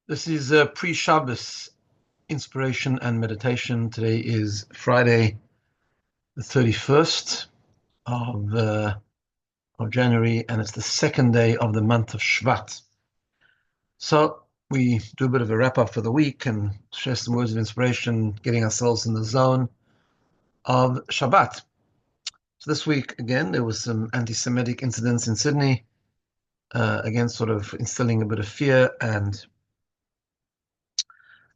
This is Pre-Shabbos inspiration and meditation. Today is Friday, the 31st of January, and it's the second day of the month of Shvat. So we do a bit of a wrap up for the week and share some words of inspiration, getting ourselves in the zone of Shabbat. So this week, again, there was some anti-Semitic incidents in Sydney, again, sort of instilling a bit of fear and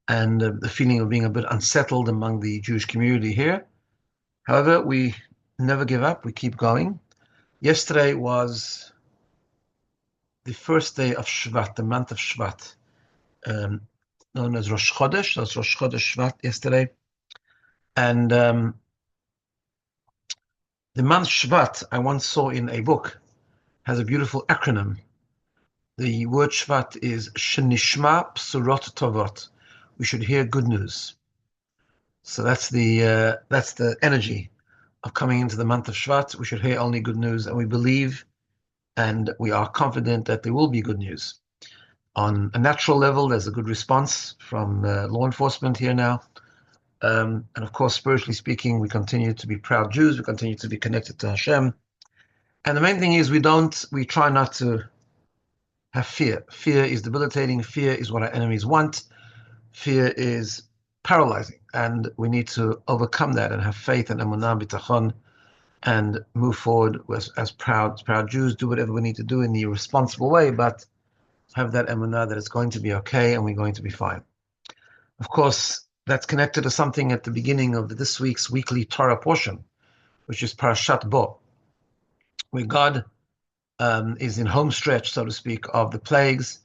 the feeling of being a bit unsettled among the Jewish community here. However, we never give up. We keep going. Yesterday was the first day of Shvat, the month of Shvat, known as Rosh Chodesh. That's Rosh Chodesh Shvat yesterday. And the month Shvat, I once saw in a book, has a beautiful acronym. The word Shvat is Shenishma Psurot Tovot. We should hear good news. So that's the energy of coming into the month of Shvat. We should hear only good news, and we believe and we are confident that there will be good news. On a natural level, there's a good response from law enforcement here now. And of course, spiritually speaking, we continue to be proud Jews. We continue to be connected to Hashem. And the main thing is we try not to have fear. Fear is debilitating. Fear is what our enemies want. Fear is paralyzing. And we need to overcome that and have faith and emunah bitachon and move forward as proud Jews, do whatever we need to do in the responsible way, but have that emunah that it's going to be okay and we're going to be fine. Of course, that's connected to something at the beginning of this week's weekly Torah portion, which is Parashat Bo, where God is in home stretch, so to speak, of the plagues,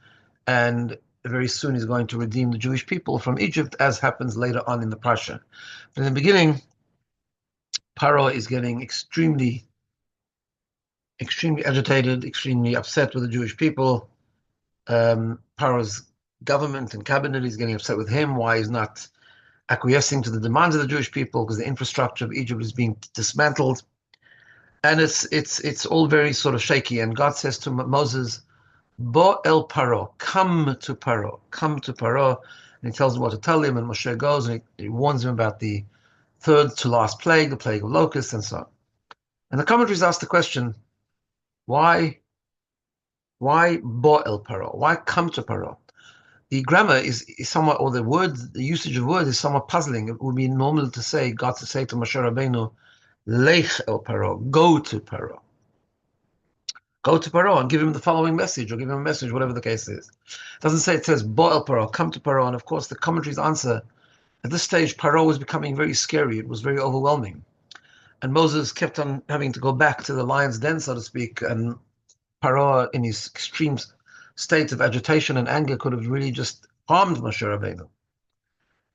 and very soon he's going to redeem the Jewish people from Egypt, as happens later on in the Parsha. But in the beginning, Paro is getting extremely agitated, extremely upset with the Jewish people. Paro's government and cabinet is getting upset with him. Why he's not acquiescing to the demands of the Jewish people, because the infrastructure of Egypt is being dismantled. And it's all very sort of shaky. And God says to Moses, Bo el Paro, come to Paro, come to Paro. And he tells him what to tell him, and Moshe goes and he warns him about the third to last plague, the plague of locusts, and so on. And the commentaries ask the question, why Bo el Paro? Why come to Paro? The grammar is somewhat, or the usage of words is somewhat puzzling. It would be normal to say, God to say to Moshe Rabbeinu, Lech el Paro, go to Paro. Go to Paro and give him the following message, or give him a message, whatever the case is. It doesn't say, it says, Bo el Paro, come to Paro. And of course, the commentaries answer, at this stage, Paro was becoming very scary. It was very overwhelming. And Moses kept on having to go back to the lion's den, so to speak, and Paro, in his extreme state of agitation and anger, could have really just harmed Moshe Rabbeinu.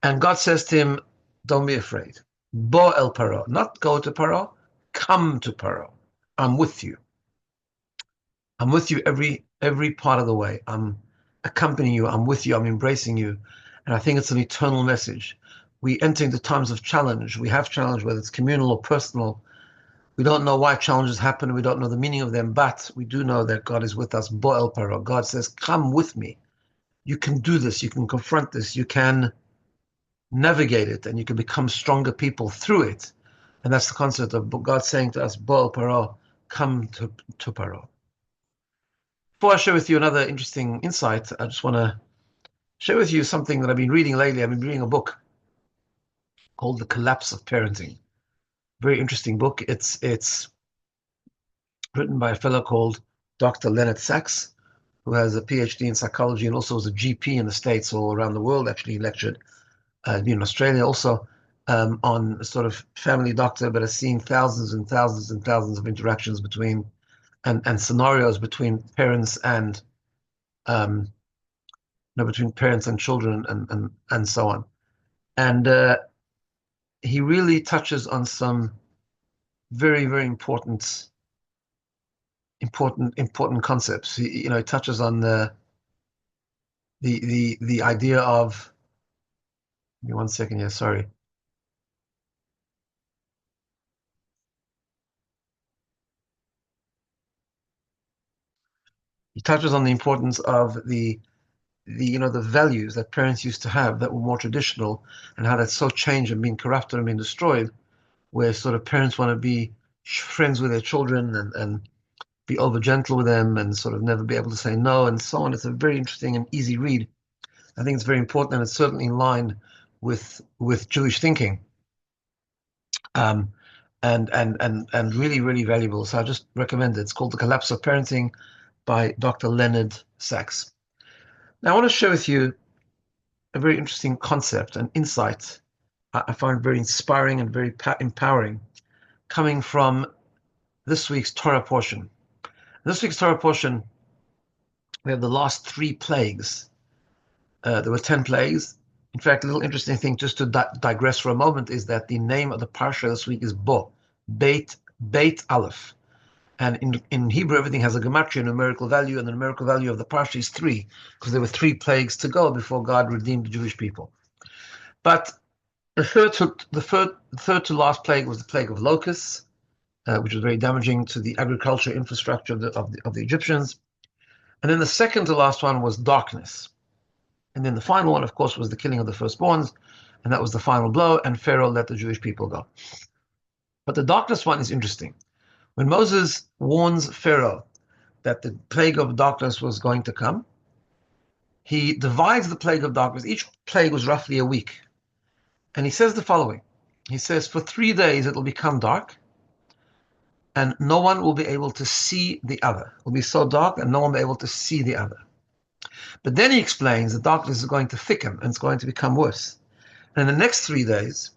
And God says to him, don't be afraid. Bo el Paro, not go to Paro, come to Paro. I'm with you. I'm with you every part of the way. I'm accompanying you. I'm with you. I'm embracing you. And I think it's an eternal message. We enter into times of challenge. We have challenge, whether it's communal or personal. We don't know why challenges happen. We don't know the meaning of them, but we do know that God is with us. Bo el Paro. God says, come with me. You can do this. You can confront this. You can navigate it, and you can become stronger people through it. And that's the concept of God saying to us, Bo el Paro, come to Paro. Before I share with you another interesting insight, I just want to share with you something that I've been reading lately. I've been reading a book called The Collapse of Parenting. Very interesting book. It's written by a fellow called Dr. Leonard Sachs, who has a PhD in psychology and also was a GP in the States or around the world. Actually, he lectured in Australia also on a sort of family doctor, but has seen thousands and thousands and thousands of interactions between and scenarios between parents and between parents and children and so on. And he really touches on some very, very important concepts. He touches on the idea of. Give me 1 second here. Sorry. He touches on the importance of the the values that parents used to have that were more traditional, and how that's so changed and been corrupted and been destroyed, where sort of parents want to be friends with their children and be over gentle with them and sort of never be able to say no and so on. It's a very interesting and easy read. I think it's very important, and it's certainly in line with Jewish thinking, and really, really valuable. So I just recommend it. It's called The Collapse of Parenting by Dr. Leonard Sachs. Now I want to share with you a very interesting concept and insight I find very inspiring and very empowering, coming from this week's Torah portion. This week's Torah portion, we have the last 3 plagues. There were 10 plagues. In fact, a little interesting thing, just to digress for a moment, is that the name of the parsha this week is Bo, Beit Aleph. And in Hebrew, everything has a gematria, numerical value, and the numerical value of the parsha is 3, because there were 3 plagues to go before God redeemed the Jewish people. But the third to last plague was the plague of locusts, which was very damaging to the agriculture infrastructure of the Egyptians. And then the second to last one was darkness. And then the final one, of course, was the killing of the firstborns, and that was the final blow, and Pharaoh let the Jewish people go. But the darkness one is interesting. When Moses warns Pharaoh that the plague of darkness was going to come, he divides the plague of darkness. Each plague was roughly a week. And he says the following. He says, for 3 days it will become dark, and no one will be able to see the other. It will be so dark, and no one will be able to see the other. But then he explains the darkness is going to thicken, and it's going to become worse. And in the next 3 days,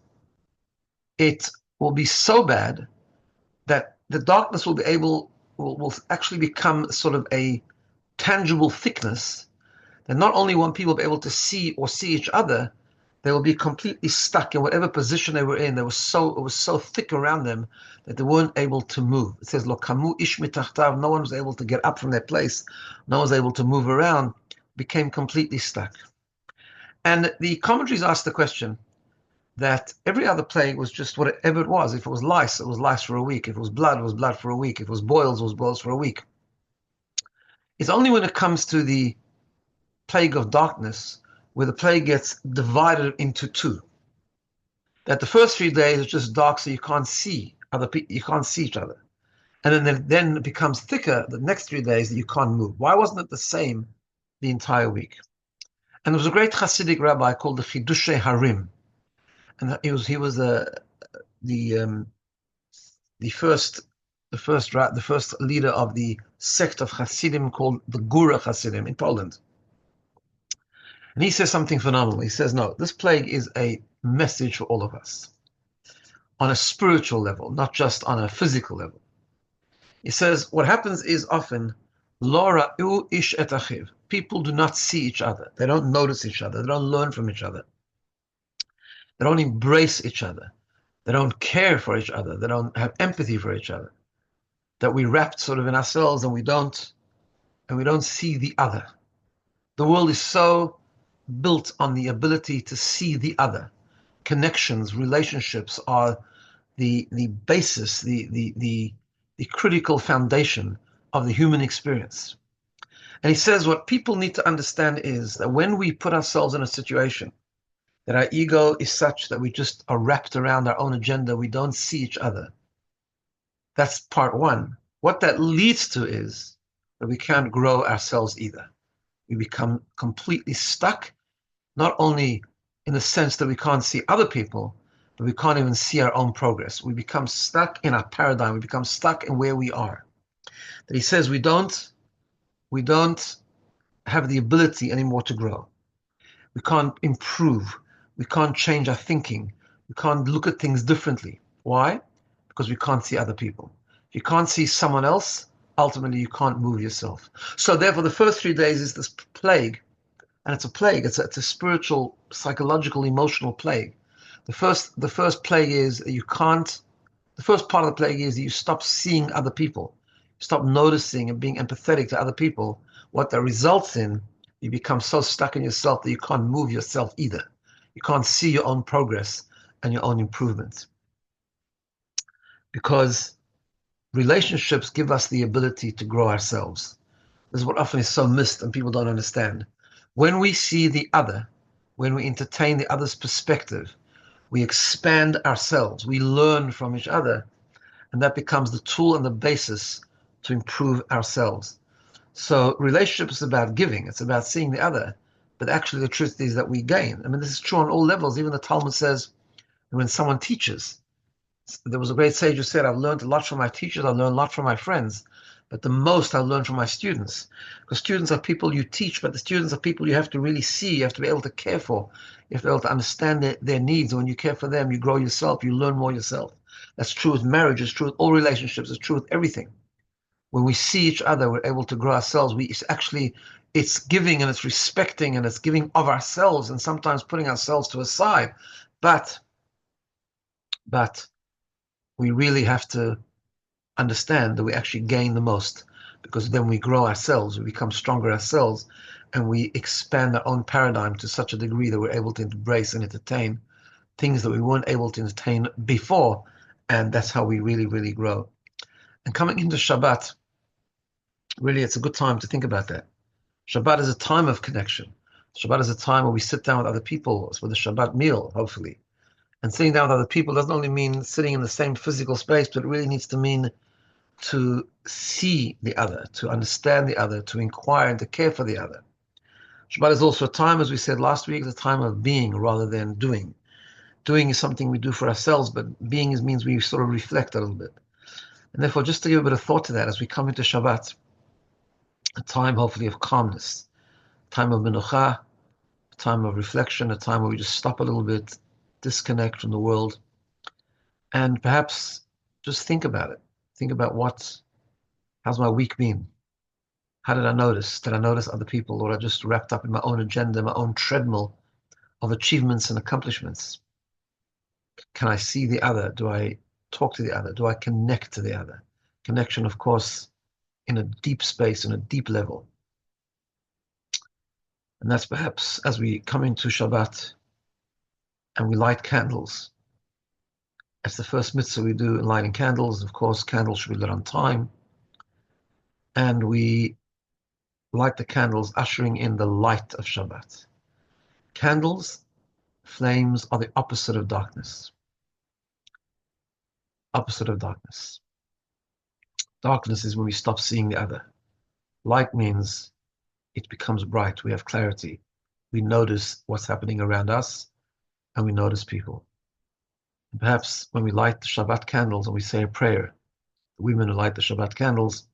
it will be so bad that the darkness will actually become sort of a tangible thickness, that not only won't people be able to see each other, they will be completely stuck in whatever position they were in. It was so thick around them that they weren't able to move. It says, Lo kamu ish mitachtav, no one was able to get up from their place, no one was able to move around, became completely stuck. And the commentaries asked the question that every other plague was just whatever it was. If it was lice, it was lice for a week. If it was blood for a week. If it was boils, it was boils for a week. It's only when it comes to the plague of darkness, where the plague gets divided into 2. That the first 3 days is just dark, so you can't see you can't see each other. And then it becomes thicker the next 3 days that you can't move. Why wasn't it the same the entire week? And there was a great Hasidic rabbi called the Chidushe Harim. And he was the first leader of the sect of Hasidim called the Gura Hasidim in Poland. And he says something phenomenal. He says, no, this plague is a message for all of us on a spiritual level, not just on a physical level. He says, what happens is often, lo ra'u ish et achiv. People do not see each other. They don't notice each other. They don't learn from each other. They don't embrace each other. They don't care for each other. They don't have empathy for each other. That we wrapped sort of in ourselves, and we don't see the other. The world is so built on the ability to see the other. Connections, relationships are the basis, the critical foundation of the human experience. And he says what people need to understand is that when we put ourselves in a situation that our ego is such that we just are wrapped around our own agenda, we don't see each other. That's part one. What that leads to is that we can't grow ourselves either. We become completely stuck, not only in the sense that we can't see other people, but we can't even see our own progress. We become stuck in our paradigm. We become stuck in where we are. That he says we don't have the ability anymore to grow. We can't improve. We can't change our thinking. We can't look at things differently. Why? Because we can't see other people. If you can't see someone else, ultimately you can't move yourself. So therefore the first 3 days is this plague. And it's a plague. It's a spiritual, psychological, emotional plague. The first plague is that you can't. The first part of the plague is that you stop seeing other people, stop noticing and being empathetic to other people. What that results in, you become so stuck in yourself that you can't move yourself either. You can't see your own progress and your own improvement. Because relationships give us the ability to grow ourselves. This is what often is so missed and people don't understand. When we see the other, when we entertain the other's perspective, we expand ourselves, we learn from each other, and that becomes the tool and the basis to improve ourselves. So relationship is about giving, it's about seeing the other, but actually the truth is that we gain. I mean, this is true on all levels. Even the Talmud says when someone teaches, there was a great sage who said, I've learned a lot from my teachers, I've learned a lot from my friends, but the most I've learned from my students. Because students are people you teach, but the students are people you have to really see, you have to be able to care for, you have to be able to understand their needs. And when you care for them, you grow yourself, you learn more yourself. That's true with marriage, it's true with all relationships, it's true with everything. When we see each other, we're able to grow ourselves. It's giving and it's respecting and it's giving of ourselves and sometimes putting ourselves to a side. But we really have to understand that we actually gain the most, because then we grow ourselves, we become stronger ourselves, and we expand our own paradigm to such a degree that we're able to embrace and entertain things that we weren't able to entertain before. And that's how we really, really grow. And coming into Shabbat, really, it's a good time to think about that. Shabbat is a time of connection. Shabbat is a time where we sit down with other people for the Shabbat meal, hopefully. And sitting down with other people doesn't only mean sitting in the same physical space, but it really needs to mean to see the other, to understand the other, to inquire and to care for the other. Shabbat is also a time, as we said last week, a time of being rather than doing. Doing is something we do for ourselves, but being means we sort of reflect a little bit. And therefore, just to give a bit of thought to that, as we come into Shabbat, a time hopefully of calmness, a time of menucha, a time of reflection, a time where we just stop a little bit, disconnect from the world, and perhaps just think about it. Think about how's my week been? How did I notice? Did I notice other people, or I just wrapped up in my own agenda, my own treadmill of achievements and accomplishments? Can I see the other? Do I talk to the other? Do I connect to the other? Connection, of course, in a deep space, in a deep level. And that's perhaps as we come into Shabbat and we light candles. That's the first mitzvah we do in lighting candles. Of course, candles should be lit on time. And we light the candles, ushering in the light of Shabbat. Candles, flames, are the opposite of darkness. Opposite of darkness. Darkness is when we stop seeing the other. Light means it becomes bright. We have clarity. We notice what's happening around us, and we notice people. And perhaps when we light the Shabbat candles and we say a prayer, the women who light the Shabbat candles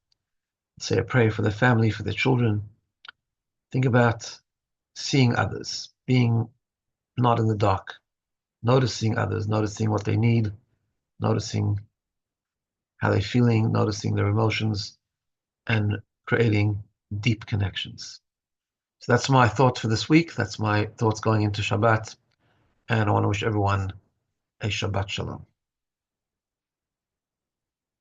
say a prayer for their family, for their children. Think about seeing others, being not in the dark, noticing others, noticing what they need, noticing how they're feeling, noticing their emotions, and creating deep connections. So that's my thought for this week. That's my thoughts going into Shabbat. And I want to wish everyone a Shabbat Shalom.